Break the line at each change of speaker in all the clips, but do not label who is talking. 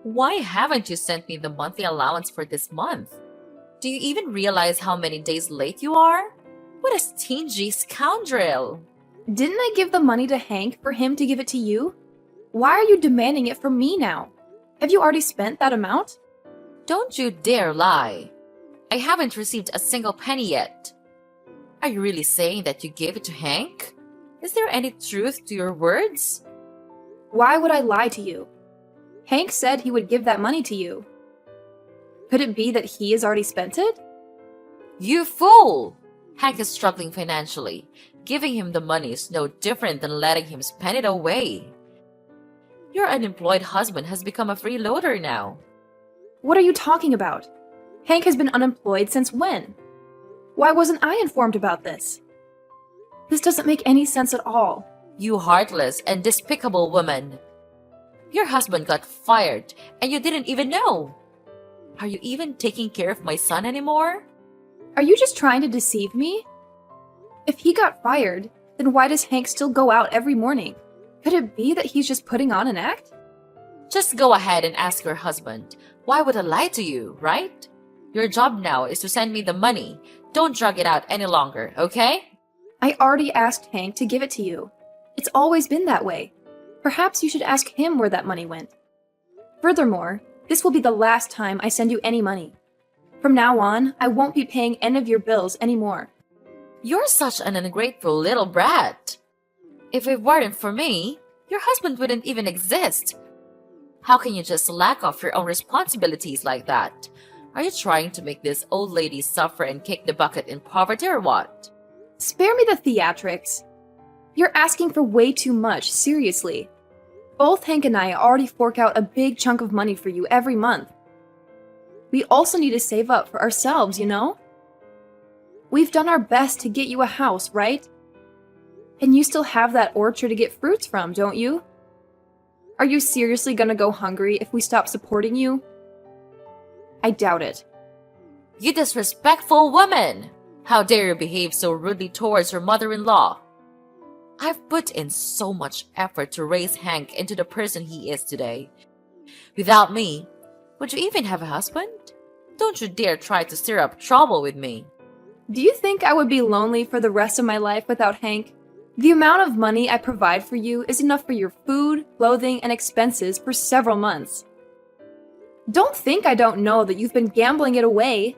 Why haven't you sent me the monthly allowance for this month? Do you even realize how many days late you are? What a stingy scoundrel!
Didn't I give the money to Hank for him to give it to you? Why are you demanding it from me now? Have you already spent that amount?
Don't you dare lie! I haven't received a single penny yet. Are you really saying that you gave it to Hank? Is there any truth to your words?
Why would I lie to you? Hank said he would give that money to you. Could it be that he has already spent it?
You fool! Hank is struggling financially. Giving him the money is no different than letting him spend it away. Your unemployed husband has become a freeloader now.
What are you talking about? Hank has been unemployed since when? Why wasn't I informed about this? This doesn't make any sense at all.
You heartless and despicable woman. Your husband got fired and you didn't even know. Are you even taking care of my son anymore?
Are you just trying to deceive me? If he got fired, then why does Hank still go out every morning? Could it be that he's just putting on an act?
Just go ahead and ask your husband. Why would I lie to you, right? Your job now is to send me the money. Don't drag it out any longer, okay?
I already asked Hank to give it to you. It's always been that way. Perhaps you should ask him where that money went. Furthermore, this will be the last time I send you any money. From now on, I won't be paying any of your bills anymore.
You're such an ungrateful little brat. If it weren't for me, your husband wouldn't even exist. How can you just lack off your own responsibilities like that? Are you trying to make this old lady suffer and kick the bucket in poverty or what?
Spare me the theatrics. You're asking for way too much, seriously. Both Hank and I already fork out a big chunk of money for you every month. We also need to save up for ourselves, you know? We've done our best to get you a house, right? And you still have that orchard to get fruits from, don't you? Are you seriously gonna go hungry if we stop supporting you? I doubt it.
You disrespectful woman! How dare you behave so rudely towards your mother-in-law? I've put in so much effort to raise Hank into the person he is today. Without me, would you even have a husband? Don't you dare try to stir up trouble with me.
Do you think I would be lonely for the rest of my life without Hank? The amount of money I provide for you is enough for your food, clothing, and expenses for several months. Don't think I don't know that you've been gambling it away.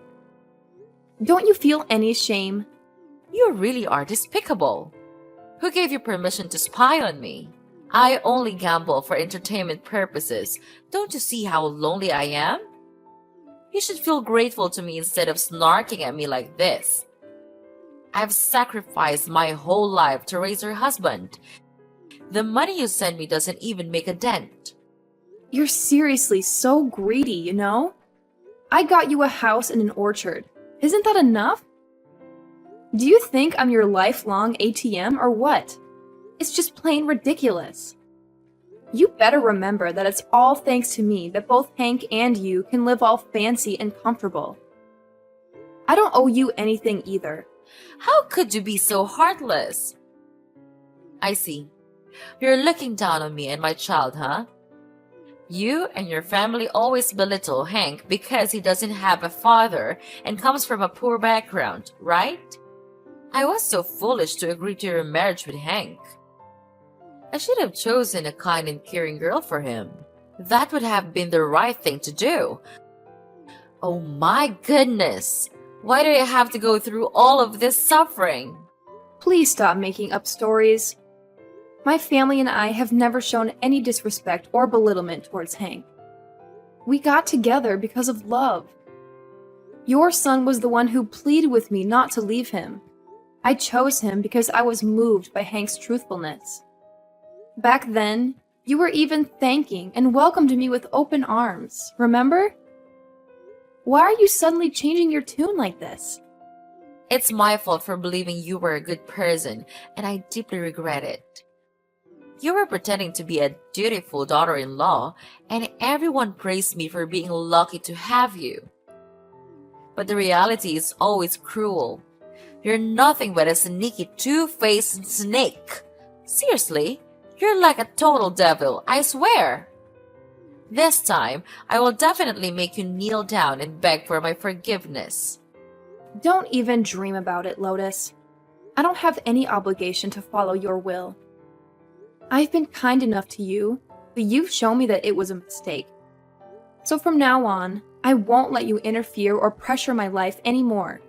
Don't you feel any shame?
You really are despicable. Who gave you permission to spy on me? I only gamble for entertainment purposes. Don't you see how lonely I am? You should feel grateful to me instead of snarking at me like this. I've sacrificed my whole life to raise your husband. The money you send me doesn't even make a dent.
You're seriously so greedy, you know? I got you a house and an orchard. Isn't that enough? Do you think I'm your lifelong ATM or what? It's just plain ridiculous. You better remember that it's all thanks to me that both Hank and you can live all fancy and comfortable. I don't owe you anything either.
How could you be so heartless? I see. You're looking down on me and my child, huh? You and your family always belittle Hank because he doesn't have a father and comes from a poor background, right? I was so foolish to agree to your marriage with Hank. I should have chosen a kind and caring girl for him. That would have been the right thing to do. Oh my goodness! Why do I have to go through all of this suffering?
Please stop making up stories. My family and I have never shown any disrespect or belittlement towards Hank. We got together because of love. Your son was the one who pleaded with me not to leave him. I chose him because I was moved by Hank's truthfulness. Back then, you were even thanking and welcomed me with open arms, remember? Why are you suddenly changing your tune like this?
It's my fault for believing you were a good person, and I deeply regret it. You were pretending to be a dutiful daughter-in-law, and everyone praised me for being lucky to have you. But the reality is always cruel. You're nothing but a sneaky, two-faced snake. Seriously, you're like a total devil, I swear. This time, I will definitely make you kneel down and beg for my forgiveness.
Don't even dream about it, Lotus. I don't have any obligation to follow your will. I've been kind enough to you, but you've shown me that it was a mistake. So from now on, I won't let you interfere or pressure my life anymore.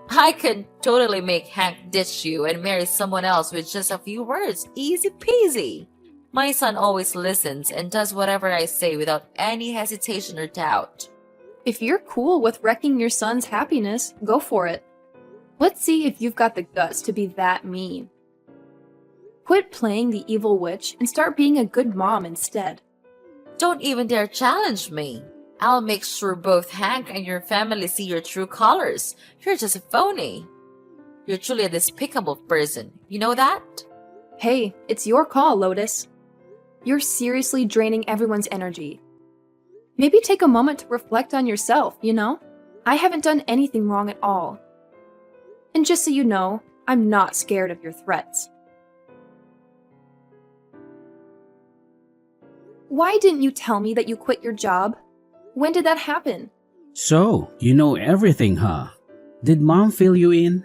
I could totally make Hank ditch you and marry someone else with just a few words. Easy peasy. My son always listens and does whatever I say without any hesitation or doubt.
If you're cool with wrecking your son's happiness, go for it. Let's see if you've got the guts to be that mean. Quit playing the evil witch and start being a good mom instead.
Don't even dare challenge me. I'll make sure both Hank and your family see your true colors. You're just a phony. You're truly a despicable person. You know that?
Hey, it's your call, Lotus. You're seriously draining everyone's energy. Maybe take a moment to reflect on yourself, you know? I haven't done anything wrong at all. And just so you know, I'm not scared of your threats. Why didn't you tell me that you quit your job? When did that happen?
So, you know everything, huh? Did Mom fill you in?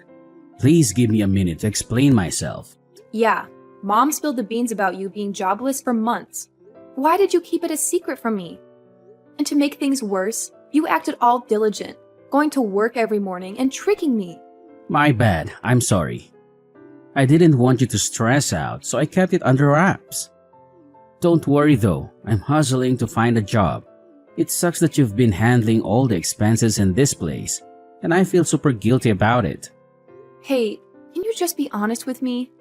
Please give me a minute to explain myself.
Yeah, Mom spilled the beans about you being jobless for months. Why did you keep it a secret from me? And to make things worse, you acted all diligent, going to work every morning and tricking me.
My bad, I'm sorry. I didn't want you to stress out, so I kept it under wraps. Don't worry though, I'm hustling to find a job. It sucks that you've been handling all the expenses in this place, and I feel super guilty about it.
Hey, can you just be honest with me?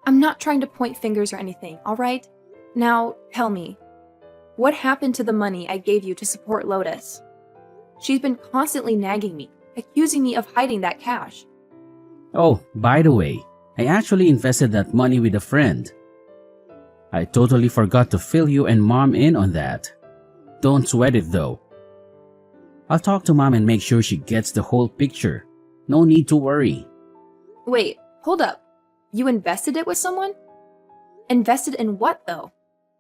I'm not trying to point fingers or anything, alright? Now, tell me, what happened to the money I gave you to support Lotus? She's been constantly nagging me, accusing me of hiding that cash.
Oh, by the way, I actually invested that money with a friend. I totally forgot to fill you and Mom in on that. Don't sweat it though. I'll talk to Mom and make sure she gets the whole picture. No need to worry.
Wait, hold up. You invested it with someone? Invested in what, though?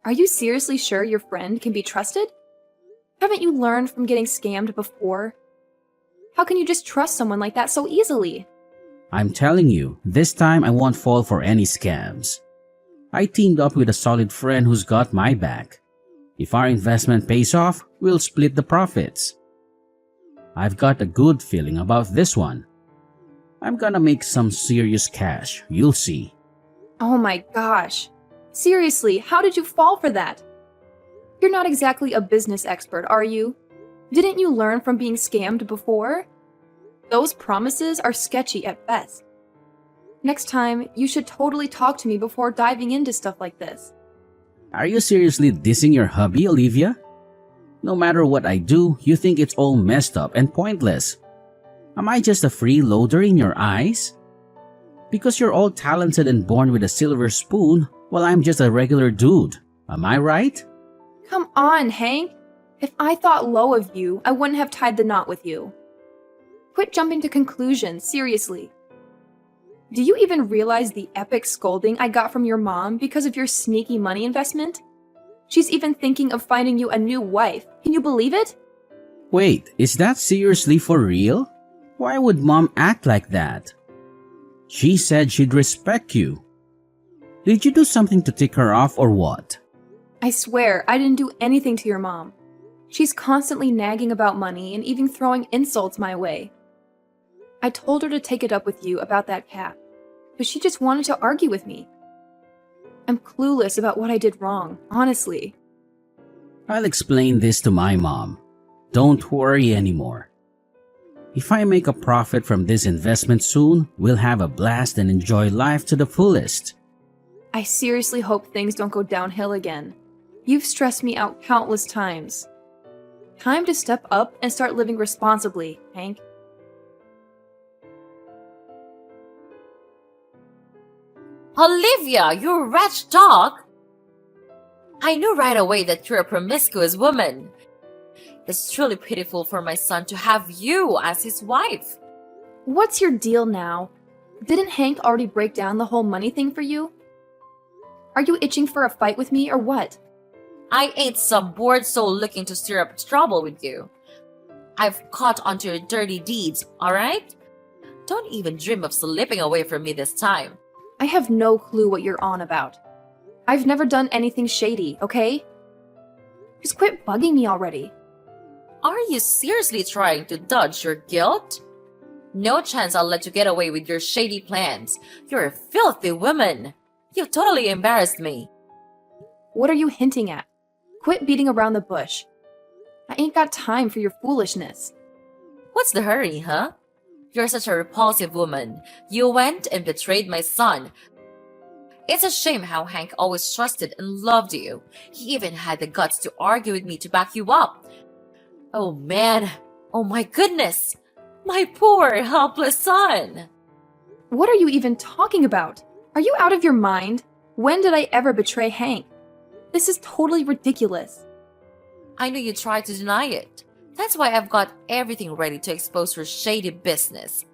Are you seriously sure your friend can be trusted? Haven't you learned from getting scammed before? How can you just trust someone like that so easily?
I'm telling you, this time I won't fall for any scams. I teamed up with a solid friend who's got my back. If our investment pays off, we'll split the profits. I've got a good feeling about this one. I'm gonna make some serious cash, you'll see.
Oh my gosh. Seriously, how did you fall for that? You're not exactly a business expert, are you? Didn't you learn from being scammed before? Those promises are sketchy at best. Next time, you should totally talk to me before diving into stuff like this.
Are you seriously dissing your hubby, Olivia? No matter what I do, you think it's all messed up and pointless. Am I just a freeloader in your eyes? Because you're all talented and born with a silver spoon, while I'm just a regular dude. Am I right?
Come on, Hank. If I thought low of you, I wouldn't have tied the knot with you. Quit jumping to conclusions, seriously. Do you even realize the epic scolding I got from your mom because of your sneaky money investment? She's even thinking of finding you a new wife. Can you believe it?
Wait, is that seriously for real? Why would Mom act like that? She said she'd respect you. Did you do something to tick her off or what?
I swear, I didn't do anything to your mom. She's constantly nagging about money and even throwing insults my way. I told her to take it up with you about that cat, but she just wanted to argue with me. I'm clueless about what I did wrong, honestly.
I'll explain this to my mom. Don't worry anymore. If I make a profit from this investment soon, we'll have a blast and enjoy life to the fullest.
I seriously hope things don't go downhill again. You've stressed me out countless times. Time to step up and start living responsibly, Hank.
Olivia, you wretched dog! I knew right away that you're a promiscuous woman. It's truly pitiful for my son to have you as his wife.
What's your deal now? Didn't Hank already break down the whole money thing for you? Are you itching for a fight with me or what?
I ain't some bored soul looking to stir up trouble with you. I've caught onto your dirty deeds, alright? Don't even dream of slipping away from me this time.
I have no clue what you're on about. I've never done anything shady, okay? Just quit bugging me already.
Are you seriously trying to dodge your guilt? No chance I'll let you get away with your shady plans. You're a filthy woman. You totally embarrassed me.
What are you hinting at? Quit beating around the bush. I ain't got time for your foolishness.
What's the hurry, huh? You're such a repulsive woman. You went and betrayed my son. It's a shame how Hank always trusted and loved you. He even had the guts to argue with me to back you up. Oh man, oh my goodness, my poor helpless son.
What are you even talking about? Are you out of your mind? When did I ever betray Hank? This is totally ridiculous.
I knew you tried to deny it. That's why I've got everything ready to expose your shady business.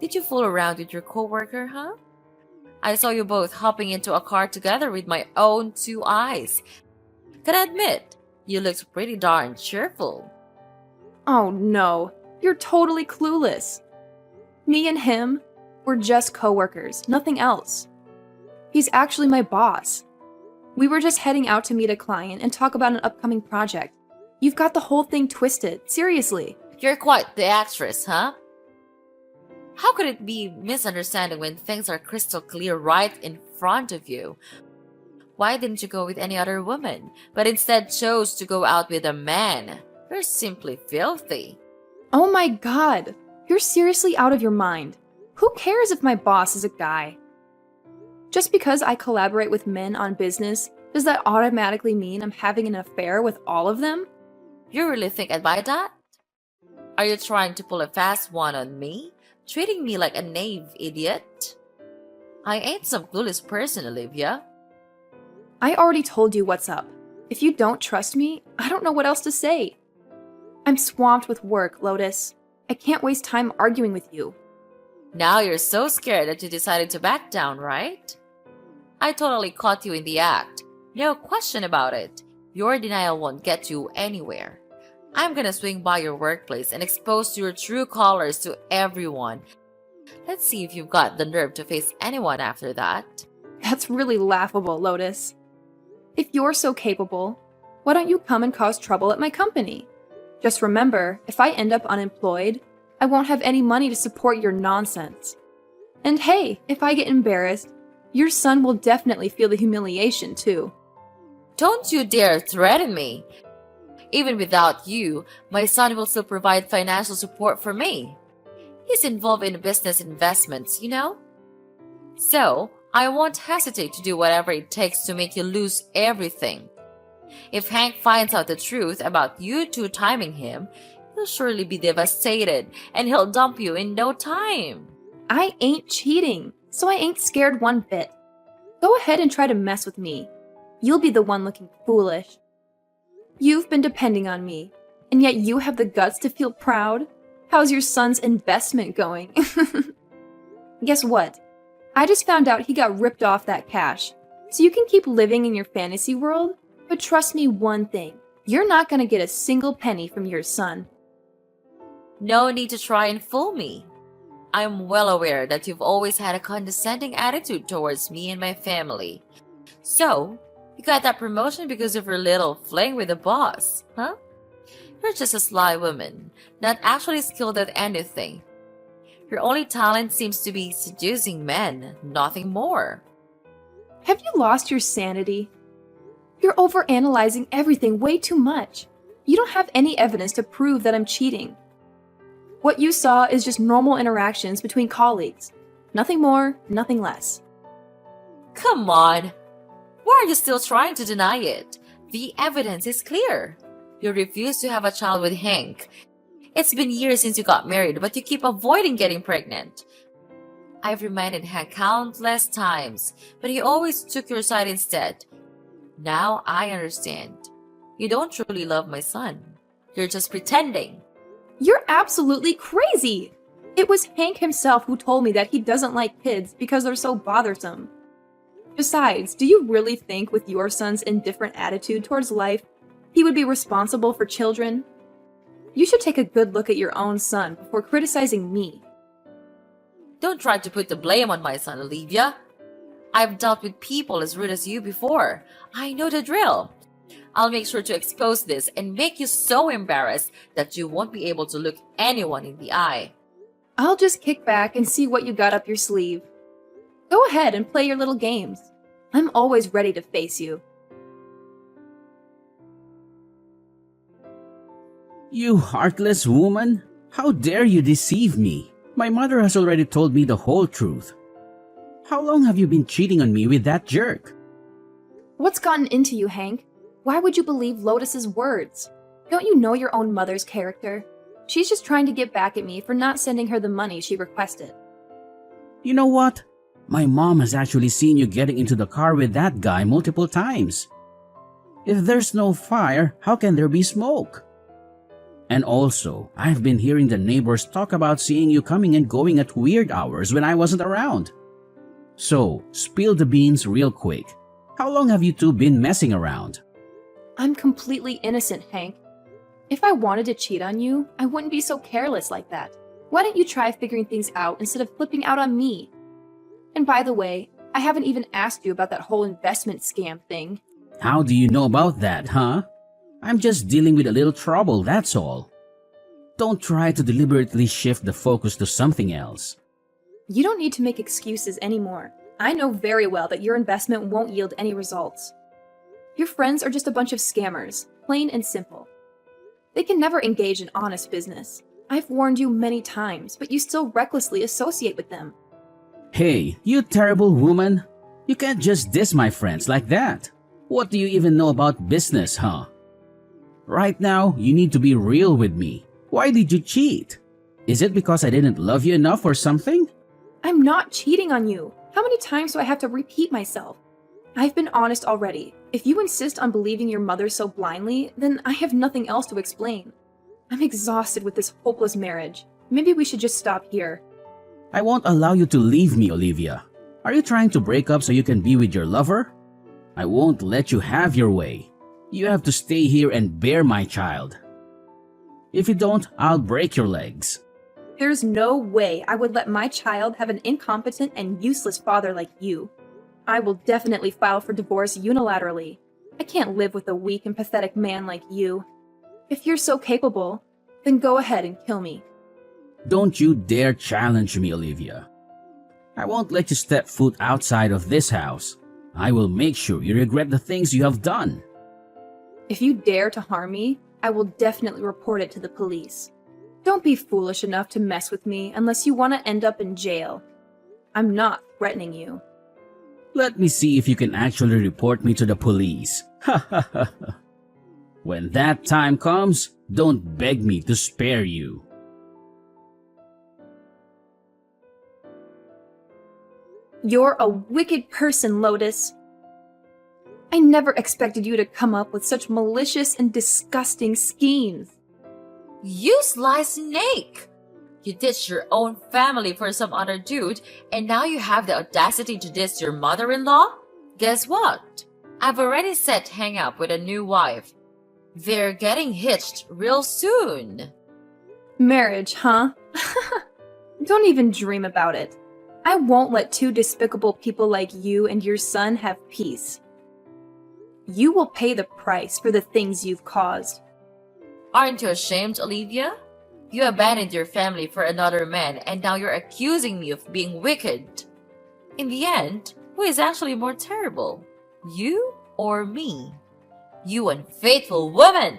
Did you fool around with your coworker, huh? I saw you both hopping into a car together with my own 2 eyes. Gotta admit, you looked pretty darn cheerful.
Oh no, you're totally clueless. Me and him, we're just coworkers, nothing else. He's actually my boss. We were just heading out to meet a client and talk about an upcoming project. You've got the whole thing twisted, seriously.
You're quite the actress, huh? How could it be misunderstanding when things are crystal clear right in front of you? Why didn't you go with any other woman, but instead chose to go out with a man? You're simply filthy.
Oh my god, you're seriously out of your mind. Who cares if my boss is a guy? Just because I collaborate with men on business, does that automatically mean I'm having an affair with all of them?
You really think I'd buy that? Are you trying to pull a fast one on me? Treating me like a naive idiot? I ain't some clueless person, Olivia.
I already told you what's up. If you don't trust me, I don't know what else to say. I'm swamped with work, Lotus. I can't waste time arguing with you.
Now you're so scared that you decided to back down, right? I totally caught you in the act. No question about it. Your denial won't get you anywhere. I'm gonna swing by your workplace and expose your true colors to everyone. Let's see if you've got the nerve to face anyone after that.
That's really laughable, Lotus. If you're so capable, why don't you come and cause trouble at my company? Just remember, if I end up unemployed, I won't have any money to support your nonsense. And hey, if I get embarrassed, your son will definitely feel the humiliation too.
Don't you dare threaten me. Even without you, my son will still provide financial support for me. He's involved in business investments, you know? So, I won't hesitate to do whatever it takes to make you lose everything. If Hank finds out the truth about you two timing him, he'll surely be devastated and he'll dump you in no time.
I ain't cheating, so I ain't scared one bit. Go ahead and try to mess with me. You'll be the one looking foolish. You've been depending on me, and yet you have the guts to feel proud? How's your son's investment going? Guess what? I just found out he got ripped off that cash. So you can keep living in your fantasy world, but trust me one thing. You're not gonna get a single penny from your son.
No need to try and fool me. I'm well aware that you've always had a condescending attitude towards me and my family. So, you got that promotion because of your little fling with the boss, huh? You're just a sly woman, not actually skilled at anything. Your only talent seems to be seducing men, nothing more.
Have you lost your sanity? You're overanalyzing everything way too much. You don't have any evidence to prove that I'm cheating. What you saw is just normal interactions between colleagues. Nothing more, nothing less.
Come on! Why are you still trying to deny it? The evidence is clear. You refuse to have a child with Hank. It's been years since you got married, but you keep avoiding getting pregnant. I've reminded Hank countless times, but he always took your side instead. Now I understand. You don't truly love my son. You're just pretending.
You're absolutely crazy! It was Hank himself who told me that he doesn't like kids because they're so bothersome. Besides, do you really think with your son's indifferent attitude towards life, he would be responsible for children? You should take a good look at your own son before criticizing me.
Don't try to put the blame on my son, Olivia. I've dealt with people as rude as you before. I know the drill. I'll make sure to expose this and make you so embarrassed that you won't be able to look anyone in the eye.
I'll just kick back and see what you got up your sleeve. Go ahead and play your little games. I'm always ready to face you.
You heartless woman! How dare you deceive me? My mother has already told me the whole truth. How long have you been cheating on me with that jerk?
What's gotten into you, Hank? Why would you believe Lotus's words? Don't you know your own mother's character? She's just trying to get back at me for not sending her the money she requested.
You know what? My mom has actually seen you getting into the car with that guy multiple times. If there's no fire, how can there be smoke? And also, I've been hearing the neighbors talk about seeing you coming and going at weird hours when I wasn't around. So, spill the beans real quick. How long have you two been messing around?
I'm completely innocent, Hank. If I wanted to cheat on you, I wouldn't be so careless like that. Why don't you try figuring things out instead of flipping out on me? And by the way, I haven't even asked you about that whole investment scam thing.
How do you know about that, huh? I'm just dealing with a little trouble, that's all. Don't try to deliberately shift the focus to something else.
You don't need to make excuses anymore. I know very well that your investment won't yield any results. Your friends are just a bunch of scammers, plain and simple. They can never engage in honest business. I've warned you many times, but you still recklessly associate with them.
Hey, you terrible woman! You can't just diss my friends like that. What do you even know about business, huh? Right now, you need to be real with me. Why did you cheat? Is it because I didn't love you enough or something?
I'm not cheating on you. How many times do I have to repeat myself? I've been honest already. If you insist on believing your mother so blindly, then I have nothing else to explain. I'm exhausted with this hopeless marriage. Maybe we should just stop here.
I won't allow you to leave me, Olivia. Are you trying to break up so you can be with your lover? I won't let you have your way. You have to stay here and bear my child. If you don't, I'll break your legs.
There's no way I would let my child have an incompetent and useless father like you. I will definitely file for divorce unilaterally. I can't live with a weak and pathetic man like you. If you're so capable, then go ahead and kill me.
Don't you dare challenge me, Olivia. I won't let you step foot outside of this house. I will make sure you regret the things you have done.
If you dare to harm me, I will definitely report it to the police. Don't be foolish enough to mess with me unless you want to end up in jail. I'm not threatening you.
Let me see if you can actually report me to the police. When that time comes, don't beg me to spare you.
You're a wicked person, Lotus. I never expected you to come up with such malicious and disgusting schemes.
You sly snake! You ditched your own family for some other dude, and now you have the audacity to diss your mother-in-law? Guess what? I've already set Hang up with a new wife. They're getting hitched real soon.
Marriage, huh? Don't even dream about it. I won't let two despicable people like you and your son have peace. You will pay the price for the things you've caused.
Aren't you ashamed, Olivia? You abandoned your family for another man, and now you're accusing me of being wicked. In the end, who is actually more terrible? You or me? You unfaithful woman!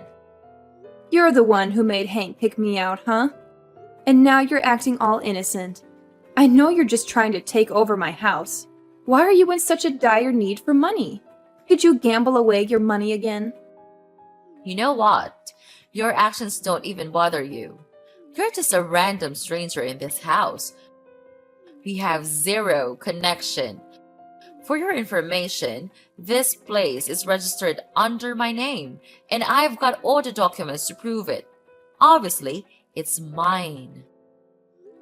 You're the one who made Hank kick me out, huh? And now you're acting all innocent. I know you're just trying to take over my house. Why are you in such a dire need for money? Did you gamble away your money again?
You know what? Your actions don't even bother you. You're just a random stranger in this house. We have zero connection. For your information, this place is registered under my name, and I've got all the documents to prove it. Obviously, it's mine.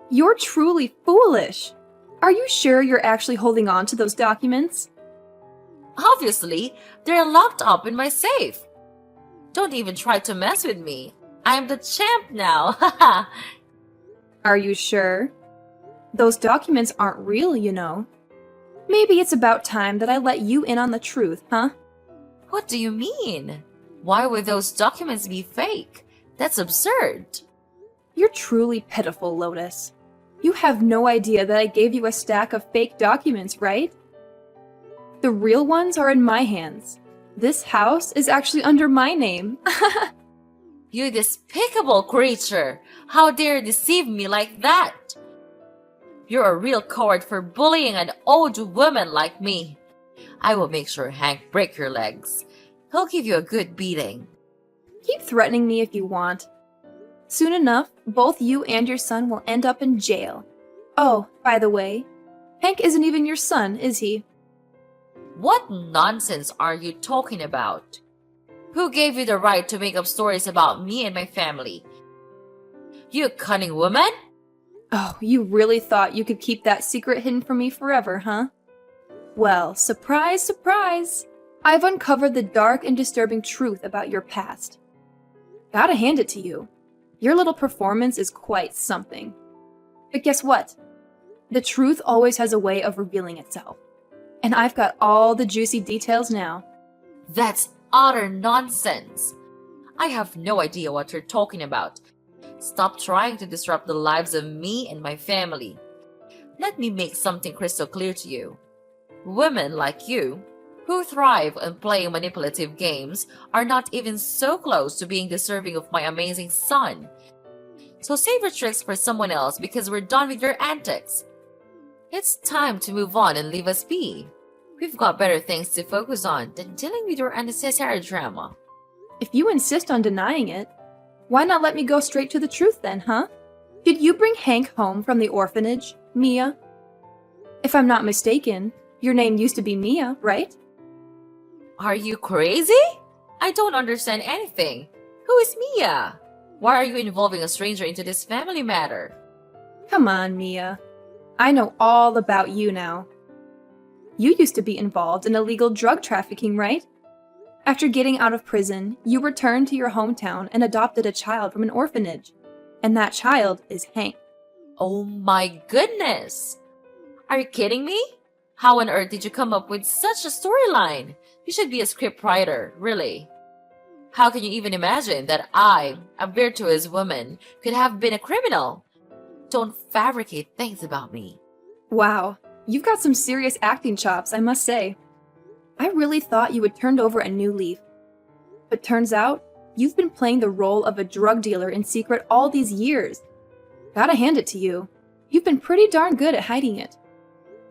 You're truly foolish. Are you sure you're actually holding on to those documents?
Obviously, they're locked up in my safe. Don't even try to mess with me. I'm the champ now. Haha.
Are you sure? Those documents aren't real, you know. Maybe it's about time that I let you in on the truth, huh?
What do you mean? Why would those documents be fake? That's absurd.
You're truly pitiful, Lotus. You have no idea that I gave you a stack of fake documents, right? The real ones are in my hands. This house is actually under my name.
You despicable creature! How dare you deceive me like that? You're a real coward for bullying an old woman like me. I will make sure Hank break your legs. He'll give you a good beating.
Keep threatening me if you want. Soon enough, both you and your son will end up in jail. Oh, by the way, Hank isn't even your son, is he?
What nonsense are you talking about? Who gave you the right to make up stories about me and my family? You cunning woman?
Oh, you really thought you could keep that secret hidden from me forever, huh? Well, surprise, surprise! I've uncovered the dark and disturbing truth about your past. Gotta hand it to you. Your little performance is quite something. But guess what? The truth always has a way of revealing itself. And I've got all the juicy details now.
That's utter nonsense. I have no idea what you're talking about. Stop trying to disrupt the lives of me and my family. Let me make something crystal clear to you. Women like you, who thrive on playing manipulative games, are not even so close to being deserving of my amazing son. So save your tricks for someone else because we're done with your antics. It's time to move on and leave us be. We've got better things to focus on than dealing with your unnecessary drama.
If you insist on denying it, why not let me go straight to the truth then, huh? Did you bring Hank home from the orphanage, Mia? If I'm not mistaken, your name used to be Mia, right?
Are you crazy? I don't understand anything. Who is Mia? Why are you involving a stranger into this family matter?
Come on, Mia. I know all about you now. You used to be involved in illegal drug trafficking, right? After getting out of prison, you returned to your hometown and adopted a child from an orphanage. And that child is Hank.
Oh my goodness! Are you kidding me? How on earth did you come up with such a storyline? You should be a scriptwriter, really. How can you even imagine that I, a virtuous woman, could have been a criminal? Don't fabricate things about me.
Wow, you've got some serious acting chops, I must say. I really thought you had turned over a new leaf. But turns out, you've been playing the role of a drug dealer in secret all these years. Gotta hand it to you. You've been pretty darn good at hiding it.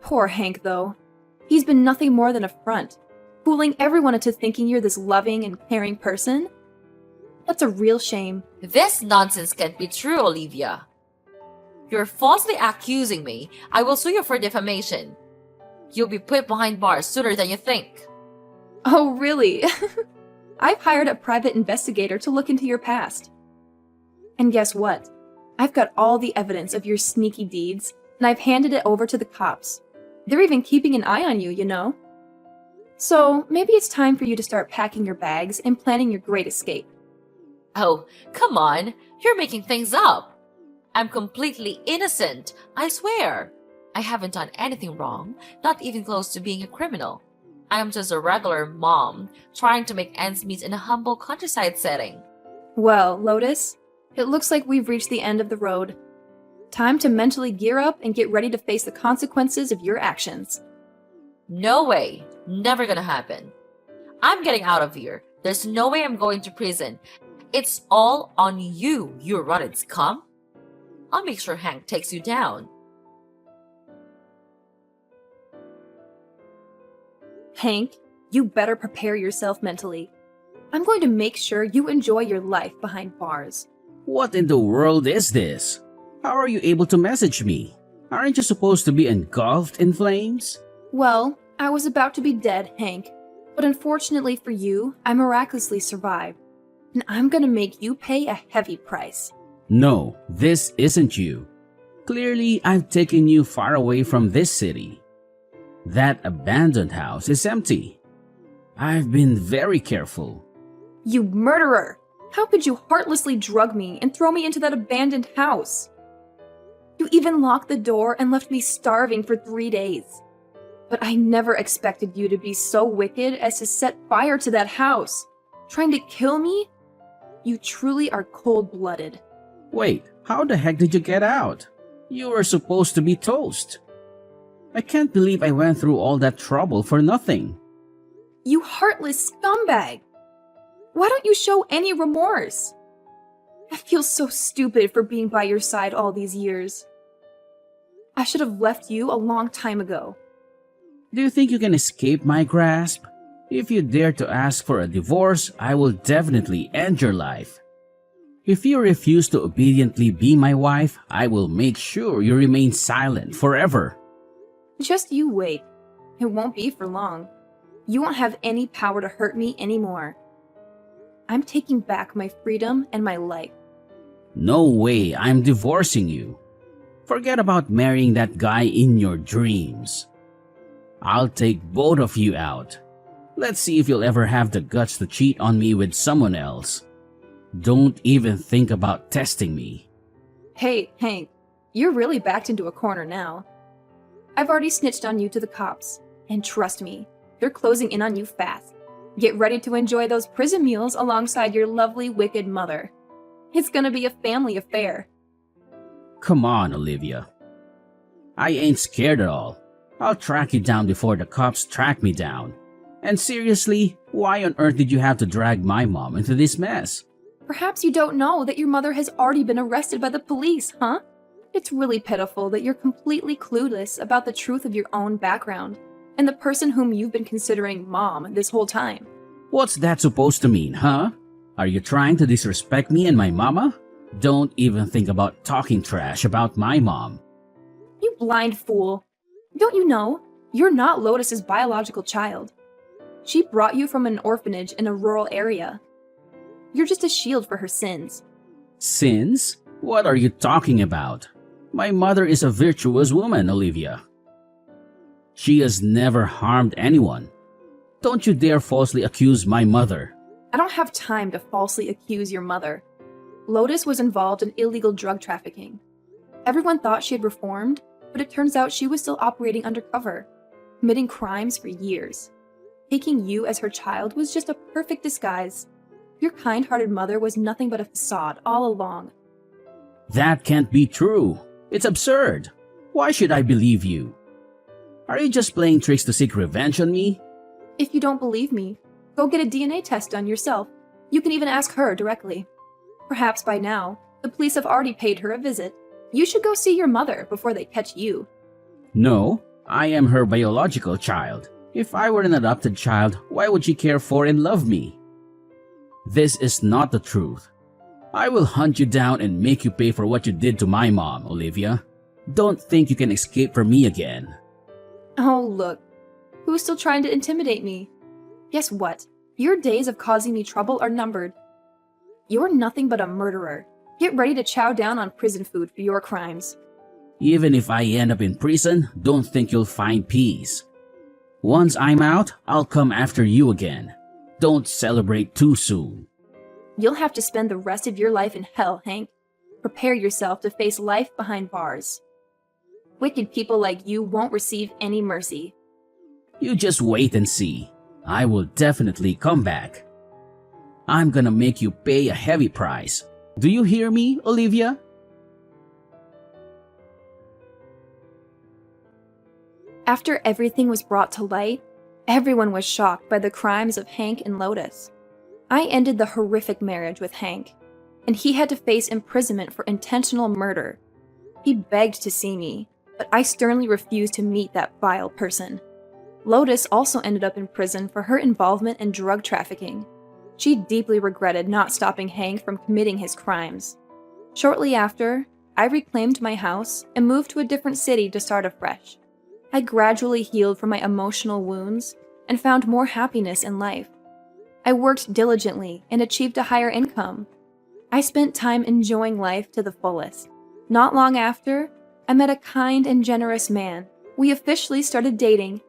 Poor Hank, though. He's been nothing more than a front, fooling everyone into thinking you're this loving and caring person. That's a real shame.
This nonsense can't be true, Olivia. You're falsely accusing me. I will sue you for defamation. You'll be put behind bars sooner than you think.
Oh, really? I've hired a private investigator to look into your past. And guess what? I've got all the evidence of your sneaky deeds, and I've handed it over to the cops. They're even keeping an eye on you, you know? So maybe it's time for you to start packing your bags and planning your great escape.
Oh, come on. You're making things up. I'm completely innocent, I swear. I haven't done anything wrong, not even close to being a criminal. I am just a regular mom, trying to make ends meet in a humble countryside setting.
Well, Lotus, it looks like we've reached the end of the road. Time to mentally gear up and get ready to face the consequences of your actions.
No way. Never gonna happen. I'm getting out of here. There's no way I'm going to prison. It's all on you, you rotten scum. I'll make sure Hank takes you down.
Hank, you better prepare yourself mentally. I'm going to make sure you enjoy your life behind bars.
What in the world is this? How are you able to message me? Aren't you supposed to be engulfed in flames?
Well, I was about to be dead, Hank. But unfortunately for you, I miraculously survived. And I'm gonna make you pay a heavy price.
No, this isn't you. Clearly, I've taken you far away from this city. That abandoned house is empty. I've been very careful.
You murderer! How could you heartlessly drug me and throw me into that abandoned house? You even locked the door and left me starving for 3 days. But I never expected you to be so wicked as to set fire to that house. Trying to kill me? You truly are cold-blooded.
Wait, how the heck did you get out? You were supposed to be toast. I can't believe I went through all that trouble for nothing.
You heartless scumbag! Why don't you show any remorse? I feel so stupid for being by your side all these years. I should have left you a long time ago.
Do you think you can escape my grasp? If you dare to ask for a divorce, I will definitely end your life. If you refuse to obediently be my wife, I will make sure you remain silent forever.
Just you wait. It won't be for long. You won't have any power to hurt me anymore. I'm taking back my freedom and my life.
No way I'm divorcing you. Forget about marrying that guy in your dreams. I'll take both of you out. Let's see if you'll ever have the guts to cheat on me with someone else. Don't even think about testing me.
Hey, Hank, you're really backed into a corner now. I've already snitched on you to the cops, and trust me, they're closing in on you fast. Get ready to enjoy those prison meals alongside your lovely, wicked mother. It's gonna be a family affair.
Come on, Olivia. I ain't scared at all. I'll track you down before the cops track me down. And seriously, why on earth did you have to drag my mom into this mess?
Perhaps you don't know that your mother has already been arrested by the police, huh? It's really pitiful that you're completely clueless about the truth of your own background and the person whom you've been considering mom this whole time.
What's that supposed to mean, huh? Are you trying to disrespect me and my mama? Don't even think about talking trash about my mom.
You blind fool. Don't you know? You're not Lotus's biological child. She brought you from an orphanage in a rural area. You're just a shield for her sins.
Sins? What are you talking about? My mother is a virtuous woman, Olivia. She has never harmed anyone. Don't you dare falsely accuse my mother.
I don't have time to falsely accuse your mother. Lotus was involved in illegal drug trafficking. Everyone thought she had reformed, but it turns out she was still operating undercover, committing crimes for years. Taking you as her child was just a perfect disguise. Your kind-hearted mother was nothing but a facade all along.
That can't be true. It's absurd. Why should I believe you? Are you just playing tricks to seek revenge on me?
If you don't believe me, go get a DNA test done yourself. You can even ask her directly. Perhaps by now, the police have already paid her a visit. You should go see your mother before they catch you.
No, I am her biological child. If I were an adopted child, why would she care for and love me? This is not the truth. I will hunt you down and make you pay for what you did to my mom, Olivia. Don't think you can escape from me again.
Oh, look. Who's still trying to intimidate me? Guess what? Your days of causing me trouble are numbered. You're nothing but a murderer. Get ready to chow down on prison food for your crimes.
Even if I end up in prison, don't think you'll find peace. Once I'm out, I'll come after you again. Don't celebrate too soon.
You'll have to spend the rest of your life in hell, Hank. Prepare yourself to face life behind bars. Wicked people like you won't receive any mercy.
You just wait and see. I will definitely come back. I'm gonna make you pay a heavy price. Do you hear me, Olivia?
After everything was brought to light, everyone was shocked by the crimes of Hank and Lotus. I ended the horrific marriage with Hank, and he had to face imprisonment for intentional murder. He begged to see me, but I sternly refused to meet that vile person. Lotus also ended up in prison for her involvement in drug trafficking. She deeply regretted not stopping Hank from committing his crimes. Shortly after, I reclaimed my house and moved to a different city to start afresh. I gradually healed from my emotional wounds and found more happiness in life. I worked diligently and achieved a higher income. I spent time enjoying life to the fullest. Not long after, I met a kind and generous man. We officially started dating